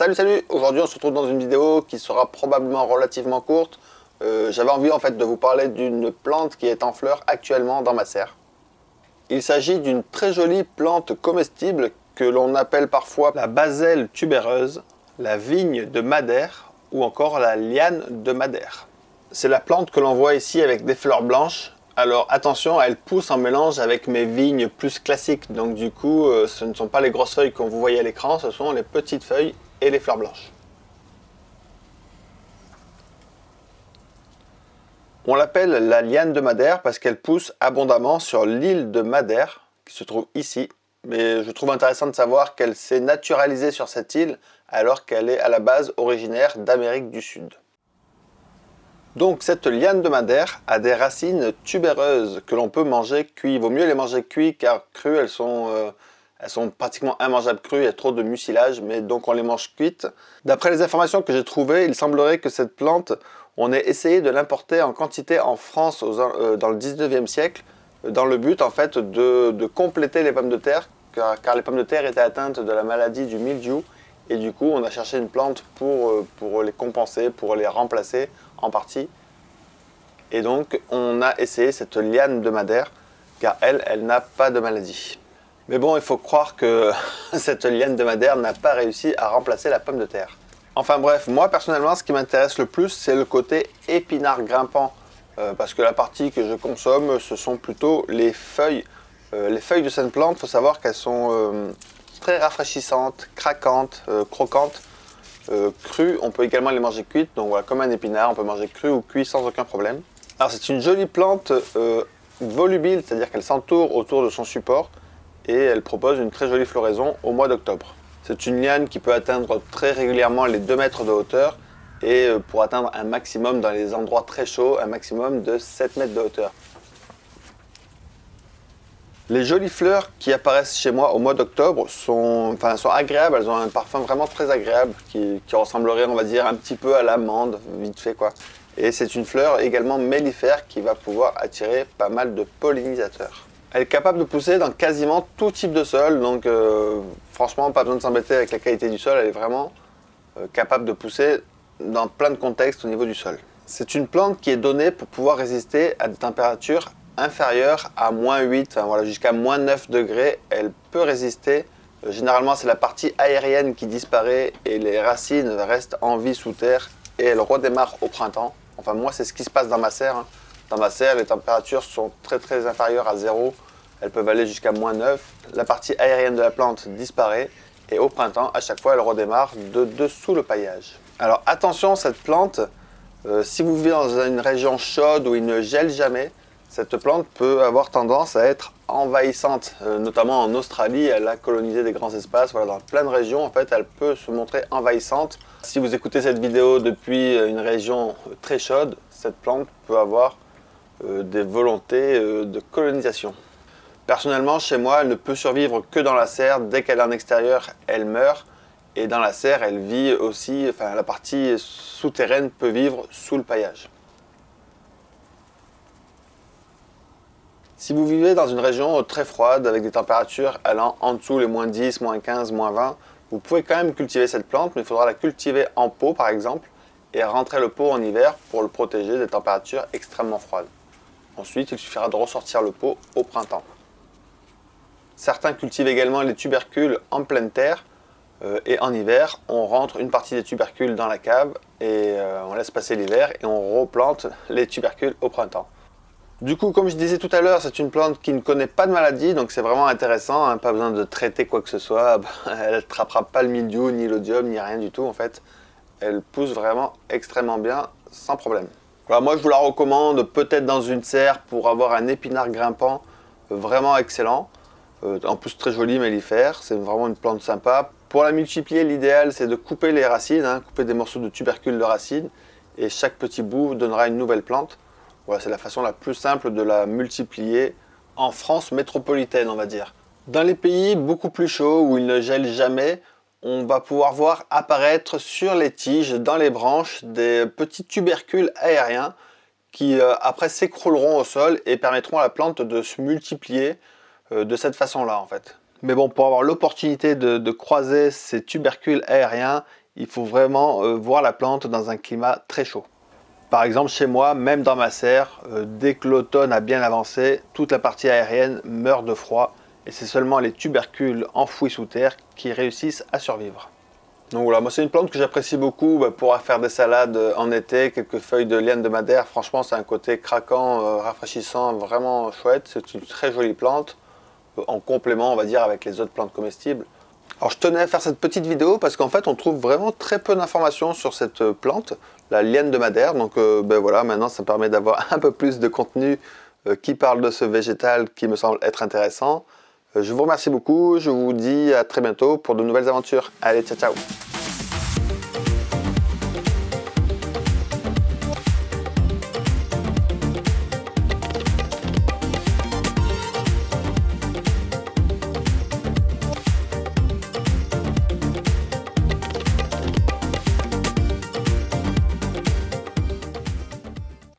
Salut, aujourd'hui on se retrouve dans une vidéo qui sera probablement relativement courte. J'avais envie en fait de vous parler d'une plante qui est en fleurs actuellement dans ma serre. Il s'agit d'une très jolie plante comestible que l'on appelle parfois la baselle tubéreuse, la vigne de Madère ou encore la liane de Madère. C'est la plante que l'on voit ici avec des fleurs blanches. Alors attention, elle pousse en mélange avec mes vignes plus classiques. Donc du coup, ce ne sont pas les grosses feuilles que vous voyez à l'écran, ce sont les petites feuilles et les fleurs blanches. On l'appelle la liane de Madère parce qu'elle pousse abondamment sur l'île de Madère, qui se trouve ici. Mais je trouve intéressant de savoir qu'elle s'est naturalisée sur cette île alors qu'elle est à la base originaire d'Amérique du Sud. Donc cette liane de Madère a des racines tubéreuses que l'on peut manger cuit. Il vaut mieux les manger cuits car crues elles sont pratiquement immangeables crues, il y a trop de mucilage, mais donc on les mange cuites. D'après les informations que j'ai trouvées, il semblerait que cette plante, on ait essayé de l'importer en quantité en France dans le 19e siècle, dans le but en fait de compléter les pommes de terre, car les pommes de terre étaient atteintes de la maladie du mildiou, et du coup on a cherché une plante pour les compenser, pour les remplacer en partie. Et donc on a essayé cette liane de Madère, car elle n'a pas de maladie. Mais bon, il faut croire que cette liane de Madère n'a pas réussi à remplacer la pomme de terre. Enfin bref, moi personnellement, ce qui m'intéresse le plus, c'est le côté épinard grimpant. Parce que la partie que je consomme, ce sont plutôt les feuilles. Les feuilles de cette plante, il faut savoir qu'elles sont très rafraîchissantes, craquantes, croquantes. Crues, on peut également les manger cuites. Donc voilà, comme un épinard, on peut manger cru ou cuit sans aucun problème. Alors c'est une jolie plante volubile, c'est-à-dire qu'elle s'entoure autour de son support. Et elle propose une très jolie floraison au mois d'octobre. C'est une liane qui peut atteindre très régulièrement les 2 mètres de hauteur et pour atteindre un maximum dans les endroits très chauds, un maximum de 7 mètres de hauteur. Les jolies fleurs qui apparaissent chez moi au mois d'octobre sont agréables, elles ont un parfum vraiment très agréable qui ressemblerait, on va dire, un petit peu à l'amande, vite fait quoi. Et c'est une fleur également mellifère qui va pouvoir attirer pas mal de pollinisateurs. Elle est capable de pousser dans quasiment tout type de sol, donc franchement pas besoin de s'embêter avec la qualité du sol, elle est vraiment capable de pousser dans plein de contextes au niveau du sol. C'est une plante qui est donnée pour pouvoir résister à des températures inférieures à -8, voilà, jusqu'à -9 degrés, elle peut résister. Généralement c'est la partie aérienne qui disparaît et les racines restent en vie sous terre et elle redémarre au printemps. Enfin moi c'est ce qui se passe dans ma serre. Dans ma serre, les températures sont très inférieures à 0. Elles peuvent aller jusqu'à -9. La partie aérienne de la plante disparaît. Et au printemps, à chaque fois, elle redémarre de dessous le paillage. Alors attention, cette plante, si vous vivez dans une région chaude où il ne gèle jamais, cette plante peut avoir tendance à être envahissante. Notamment en Australie, elle a colonisé des grands espaces. Voilà, dans plein de régions, en fait, elle peut se montrer envahissante. Si vous écoutez cette vidéo depuis une région très chaude, cette plante peut avoir des volontés de colonisation. Personnellement, chez moi, elle ne peut survivre que dans la serre. Dès qu'elle est en extérieur, elle meurt. Et dans la serre, elle vit aussi, la partie souterraine peut vivre sous le paillage. Si vous vivez dans une région très froide, avec des températures allant en dessous les -10, -15, -20, vous pouvez quand même cultiver cette plante, mais il faudra la cultiver en pot par exemple, et rentrer le pot en hiver pour le protéger des températures extrêmement froides. Ensuite, il suffira de ressortir le pot au printemps. Certains cultivent également les tubercules en pleine terre et en hiver, on rentre une partie des tubercules dans la cave et on laisse passer l'hiver et on replante les tubercules au printemps. Du coup, comme je disais tout à l'heure, c'est une plante qui ne connaît pas de maladie, donc c'est vraiment intéressant, hein, pas besoin de traiter quoi que ce soit, elle ne attrapera pas le mildiou, ni l'odium, ni rien du tout en fait. Elle pousse vraiment extrêmement bien, sans problème. Voilà, moi je vous la recommande peut-être dans une serre pour avoir un épinard grimpant vraiment excellent. En plus très joli mellifère, c'est vraiment une plante sympa. Pour la multiplier, l'idéal c'est de couper les racines, couper des morceaux de tubercules de racines et chaque petit bout donnera une nouvelle plante. Voilà, c'est la façon la plus simple de la multiplier en France métropolitaine, on va dire. Dans les pays beaucoup plus chauds où il ne gèle jamais, on va pouvoir voir apparaître sur les tiges, dans les branches, des petits tubercules aériens qui après s'écrouleront au sol et permettront à la plante de se multiplier de cette façon-là en fait. Mais bon, pour avoir l'opportunité de croiser ces tubercules aériens, il faut vraiment voir la plante dans un climat très chaud. Par exemple, chez moi, même dans ma serre, dès que l'automne a bien avancé, toute la partie aérienne meurt de froid et c'est seulement les tubercules enfouis sous terre qui réussissent à survivre. Donc voilà, moi c'est une plante que j'apprécie beaucoup pour faire des salades en été, quelques feuilles de liane de madère. Franchement, c'est un côté craquant, rafraîchissant, vraiment chouette. C'est une très jolie plante, en complément, on va dire, avec les autres plantes comestibles. Alors je tenais à faire cette petite vidéo parce qu'en fait on trouve vraiment très peu d'informations sur cette plante, la liane de madère. Donc ben voilà, maintenant ça permet d'avoir un peu plus de contenu qui parle de ce végétal qui me semble être intéressant. Je vous remercie beaucoup, je vous dis à très bientôt pour de nouvelles aventures. Allez, ciao ciao!